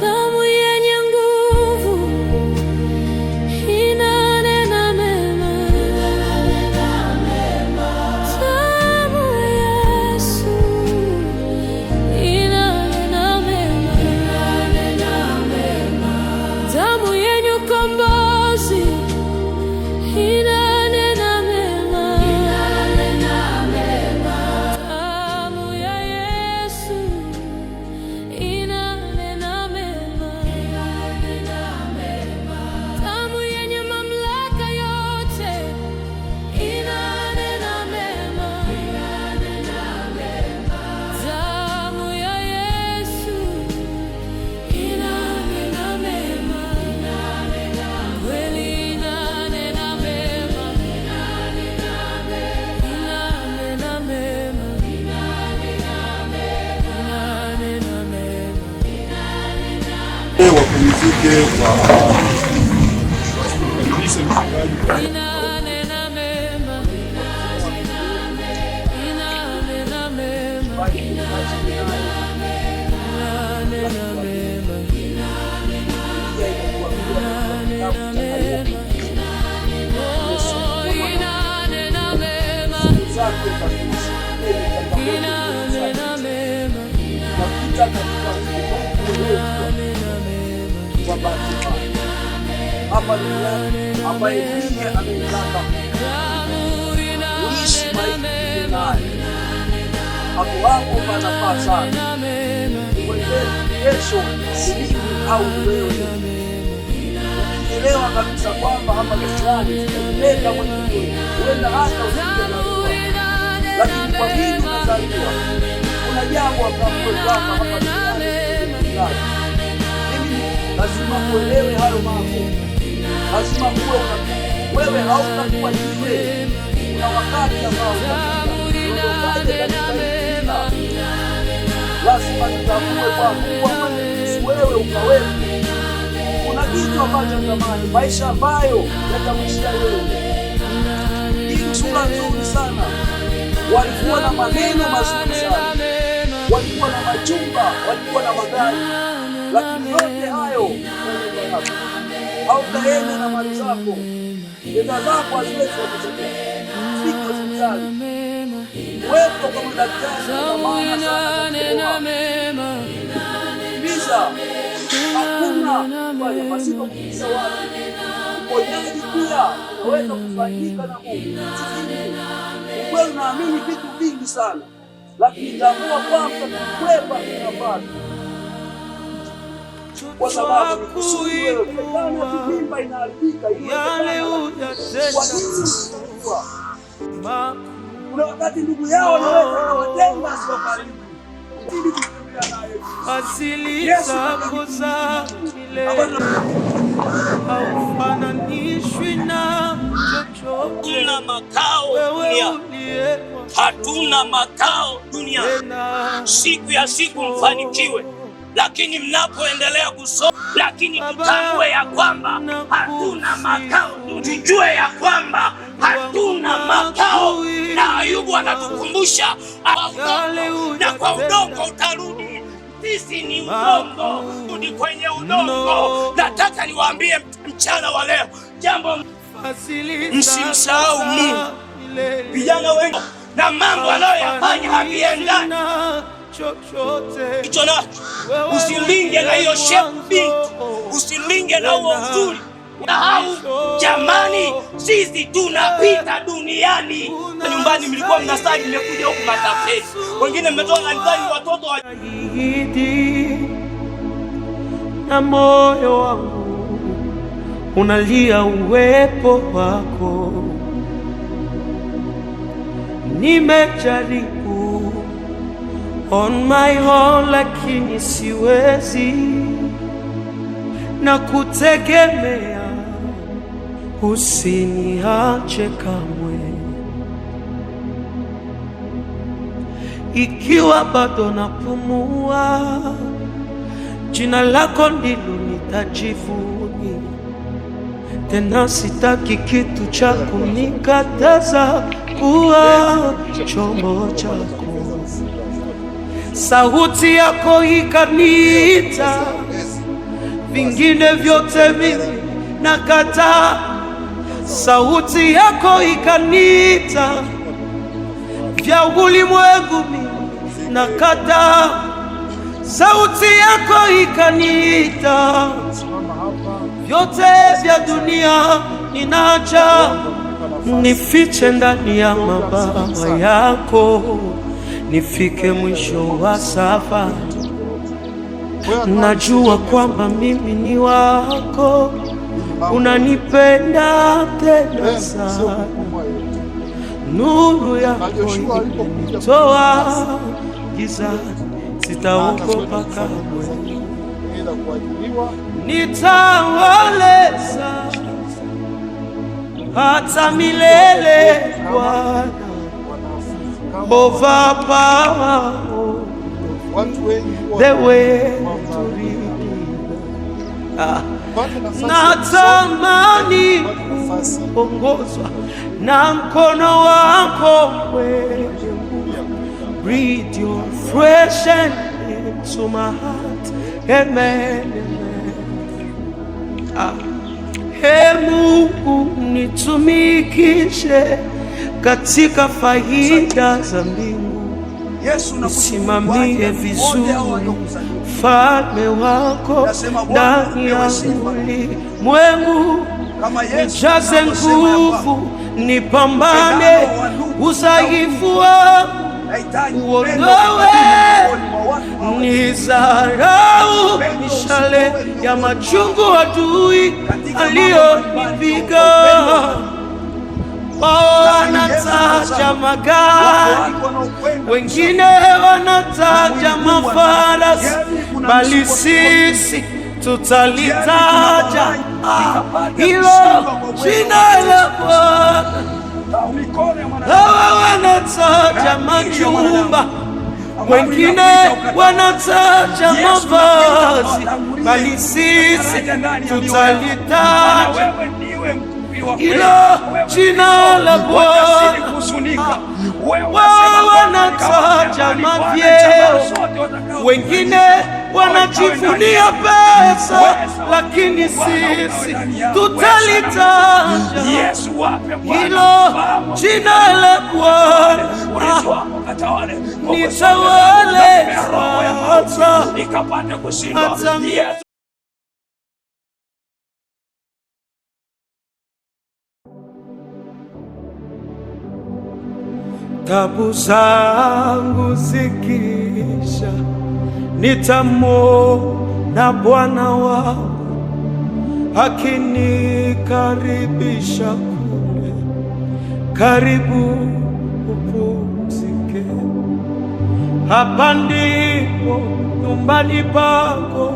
Damu yenye nguvu inanena mema. Damu ya Yesu inanena mema. Damu yenye ukombozi inanena mema. Damu ya Yesu inanena mema. Damu yenye mamlaka yote inanena mema. Damu ya Yesu inanena mema. Kweli inanena mema. Inanena mema. Inanena mema. Wapumzike Inanena mema. Inanena mema. Inanena mema. Inanena mema. Oh, inanena mema. Inanena mema. hapa duniani ambaye ndiye amenitaka uishi maisha naye. Hapo wako panafaa sana kesho silimu au wewe elewa kabisa kwamba hapa keshoani leta mwenyewe huenda hata usijaliwa, lakini kwa nini unazaliwa? Kuna jambo ambalo hapa duniani lazima kuelewe hayo mambo. Lazima kuwe wewe hautakuwa jiwe. Kuna wakati ambao lazima tutambue kwamba wewe ukawepo. Kuna kitu ambacho tamani maisha ambayo yatamshia wewe. Hii sura nzuri sana, walikuwa na maneno mazuri sana, walikuwa na majumba, walikuwa na magari, lakini yote hayo hautaenda na mali zako, fedha zako haziwezi kukusaidia. Fika hospitali, wepo kwa madaktari na maana sana bisa hakuna kwa pasipo kupisa watu. Uponyaji pia unaweza kufanyika na Mungu. Wewe unaamini vitu vingi sana, lakini tambua kwamba kukwepa inafanya kwa sababu ni kusudi wewe kufanya mimba inaharibika. Kuna wakati ndugu yao wanaweza kuwatenga sio karibu. Asili zako za milele haufananishwi na chochote. Hatuna makao dunia, hatuna makao dunia. Siku ya siku mfanikiwe, lakini mnapoendelea kusoma, lakini tutambue ya kwamba hatuna makao. Tujue ya kwamba hatuna makao, na Ayubu anatukumbusha na kwa udongo utarudi. Sisi ni udongo, rudi kwenye udongo. Nataka niwaambie mchana wa leo jambo, msimsahau Mungu. Vijana wengi na mambo anayoyafanya haviendani hicho nacho. Usilinge na hiyo shepu binti, usilinge na huo uzuri. Jamani, sisi tunapita duniani. Nyumbani mlikuwa mnasali, mmekuja huku matapeli. Wengine mmetoka kanisani watoto wa na moyo wangu unalia uwepo wako. Nimejaribu on my own lakini siwezi, na kutegemea usiniache kamwe. Ikiwa bado napumua, jina lako ndilo nitajivunia. Tena sitaki kitu cha kunikataza kuwa chombo chako. sauti yako ikaniita, vingine vyote mimi nakataa. Sauti yako ikaniita, vya ulimwengu mimi nakataa. Sauti yako ikaniita, vyote vya dunia ninaacha, nifiche ndani ya mabawa yako, nifike mwisho wa safari. Najua kwamba mimi ni wako, unanipenda tena sana. Nuru yako imenitoa gizani, sitaogopa kamwe. Nitawaleza hata milele Bwana, overpower the way to redeem. Natamani kuongozwa na mkono wako wewe. Breathe your fresh air into my heart. Amen, amen. Ee Mungu, nitumikishe katika faida za mbingu, nisimamie vizuri ufalme wako ndani ya ulimwengu. Nijaze nguvu, nipambane udhaifu wangu, uondoe nizarau mishale ya machungu adui aliyonipiga. Wanataja magari, wengine wanataja mafarasi, bali sisi tutalitaja hilo jina la Bwana. Hawa wanataja majumba, wengine wanataja mavazi, bali sisi tutalitaja hilo jina la Bwana. Wao wanataja mavyeo, wengine wanajivunia pesa, lakini sisi tutalitaja hilo jina la Bwana. Nitawale hata tabu zangu zikisha, nitamwona Bwana wangu akinikaribisha kule. Karibu upumzike, hapa ndipo nyumbani pako,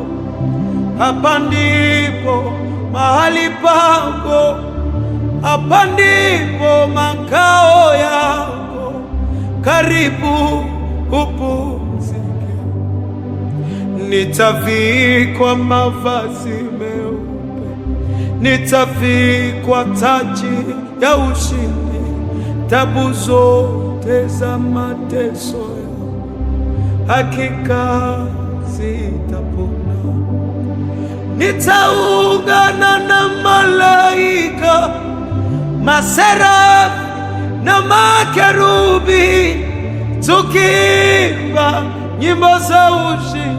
hapa ndipo mahali pako, hapa ndipo makao yako. Karibu upumzike. Nitavikwa mavazi meupe, nitavikwa taji ya ushindi. Tabu zote za mateso yangu hakika zitapona. Nitaungana na malaika, maserafi na makerubi, tukiimba nyimbo za ushindi.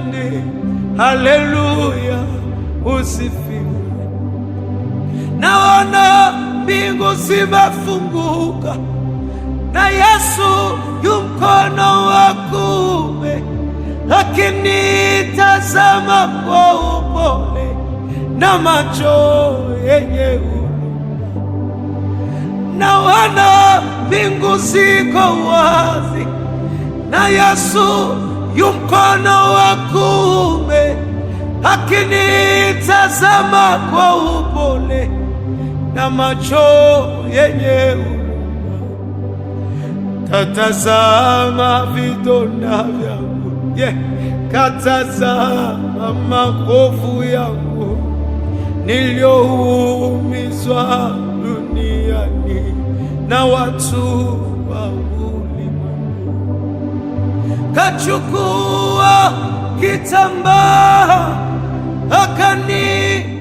Haleluya, usifiwe. Naona mbingu zimefunguka na Yesu yu mkono wa kuume, akinitazama kwa upole na macho yenye huruma. Naona mbingu ziko wazi na Yesu yu mkono wa kuume, akinitazama kwa upole na macho yenye huruma. Katazama vidonda vyangu, katazama makovu yangu niliyoumizwa duniani na watu wa ulimwengu. kachukua kitambaa akani